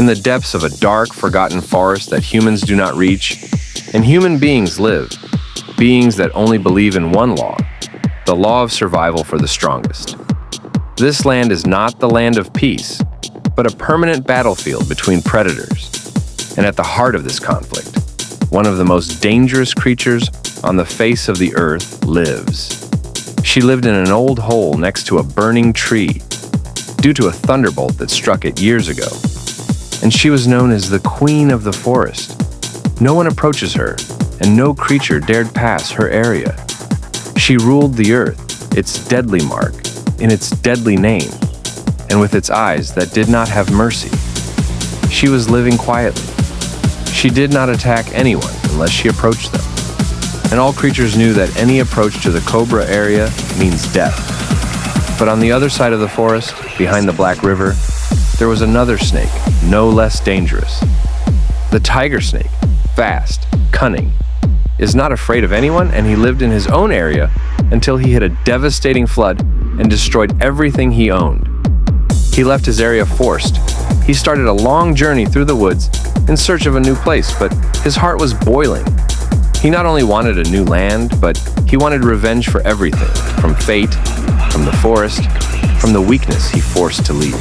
in the depths of a dark, forgotten forest that humans do not reach, and human beings live, beings that only believe in one law, the law of survival for the strongest. This land is not the land of peace, but a permanent battlefield between predators. And at the heart of this conflict, one of the most dangerous creatures on the face of the earth lives. She lived in an old hole next to a burning tree due to a thunderbolt that struck it years ago. And she was known as the Queen of the Forest. No one approaches her, and no creature dared pass her area. She ruled the earth, its deadly mark, in its deadly name, and with its eyes that did not have mercy. She was living quietly. She did not attack anyone unless she approached them. And all creatures knew that any approach to the Cobra area means death. But on the other side of the forest, behind the Black River, there was another snake, no less dangerous. The tiger snake, fast, cunning, is not afraid of anyone, and he lived in his own area until he hit a devastating flood and destroyed everything he owned. He left his area forced. He started a long journey through the woods in search of a new place, but his heart was boiling. He not only wanted a new land, but he wanted revenge for everything, from fate, from the forest, from the weakness he forced to leave.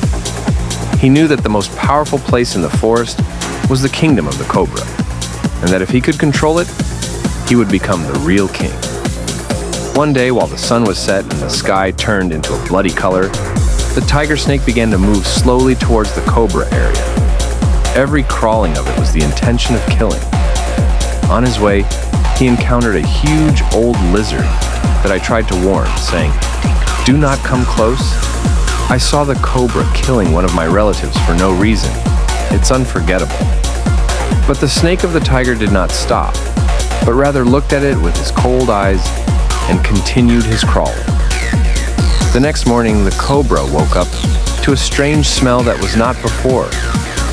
He knew that the most powerful place in the forest was the kingdom of the Cobra, and that if he could control it, he would become the real king. One day, while the sun was set and the sky turned into a bloody color, the tiger snake began to move slowly towards the Cobra area. Every crawling of it was the intention of killing. On his way, he encountered a huge old lizard that I tried to warn, saying, "Do not come close. I saw the Cobra killing one of my relatives for no reason. It's unforgettable." But the snake of the tiger did not stop, but rather looked at it with his cold eyes and continued his crawling. The next morning, the Cobra woke up to a strange smell that was not before,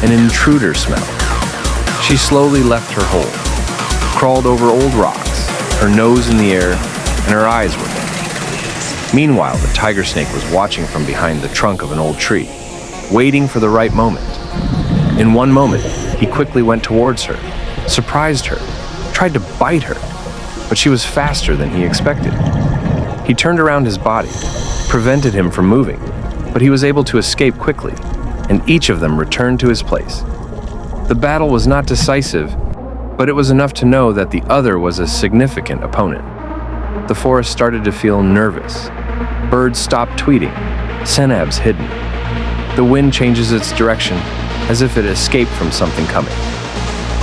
an intruder smell. She slowly left her hole, crawled over old rocks, her nose in the air, and her eyes were dim. Meanwhile, the tiger snake was watching from behind the trunk of an old tree, waiting for the right moment. In one moment, he quickly went towards her, surprised her, tried to bite her, but she was faster than he expected. He turned around his body, prevented him from moving, but he was able to escape quickly, and each of them returned to his place. The battle was not decisive, but it was enough to know that the other was a significant opponent. The forest started to feel nervous. Birds stopped tweeting, synapses hidden. The wind changes its direction, as if it escaped from something coming.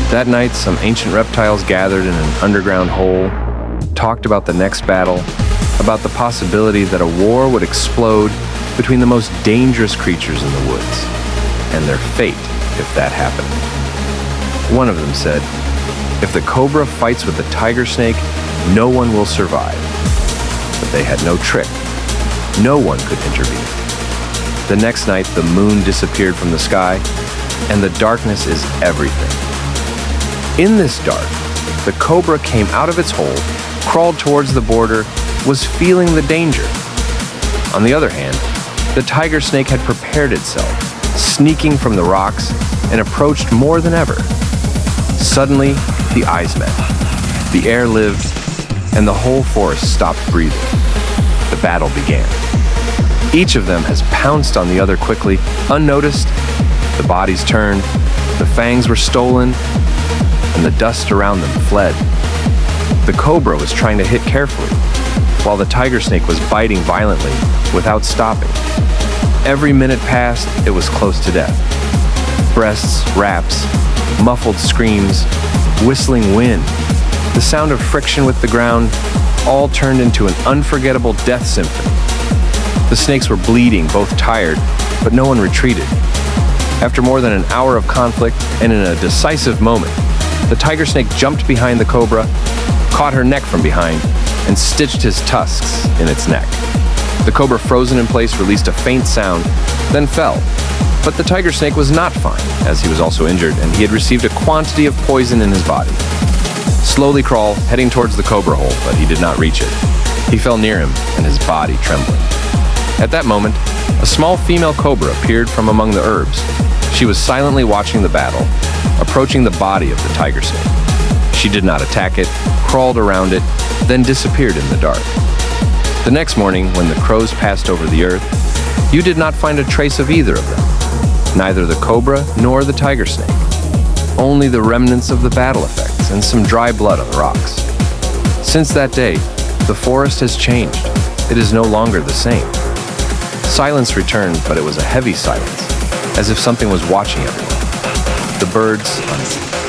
That night, some ancient reptiles gathered in an underground hole, talked about the next battle, about the possibility that a war would explode between the most dangerous creatures in the woods, and their fate if that happened. One of them said, "If the Cobra fights with the tiger snake, no one will survive." But they had no trick. No one could intervene. The next night, the moon disappeared from the sky, and the darkness is everything. In this dark, the Cobra came out of its hole, crawled towards the border, was feeling the danger. On the other hand, the tiger snake had prepared itself, sneaking from the rocks, and approached more than ever. Suddenly, the eyes met. The air lived, and the whole forest stopped breathing. The battle began. Each of them has pounced on the other quickly, unnoticed. The bodies turned, the fangs were stolen, and the dust around them fled. The Cobra was trying to hit carefully, while the tiger snake was biting violently without stopping. Every minute passed, it was close to death. Breasts, raps, muffled screams, whistling wind, the sound of friction with the ground, all turned into an unforgettable death symphony. The snakes were bleeding, both tired, but no one retreated. After more than an hour of conflict, and in a decisive moment, the tiger snake jumped behind the Cobra, caught her neck from behind, and stitched his tusks in its neck. The Cobra, frozen in place, released a faint sound, then fell. But the tiger snake was not fine, as he was also injured, and he had received a quantity of poison in his body. Slowly crawl, heading towards the Cobra hole, but he did not reach it. He fell near him, and his body trembling. At that moment, a small female Cobra appeared from among the herbs. She was silently watching the battle, approaching the body of the tiger snake. She did not attack it, crawled around it, then disappeared in the dark. The next morning, when the crows passed over the earth, you did not find a trace of either of them, neither the cobra nor the tiger snake. Only the remnants of the battle effects and some dry blood on the rocks. Since that day, the forest has changed. It is no longer the same. Silence returned, but it was a heavy silence, as if something was watching everyone. The birds unseen.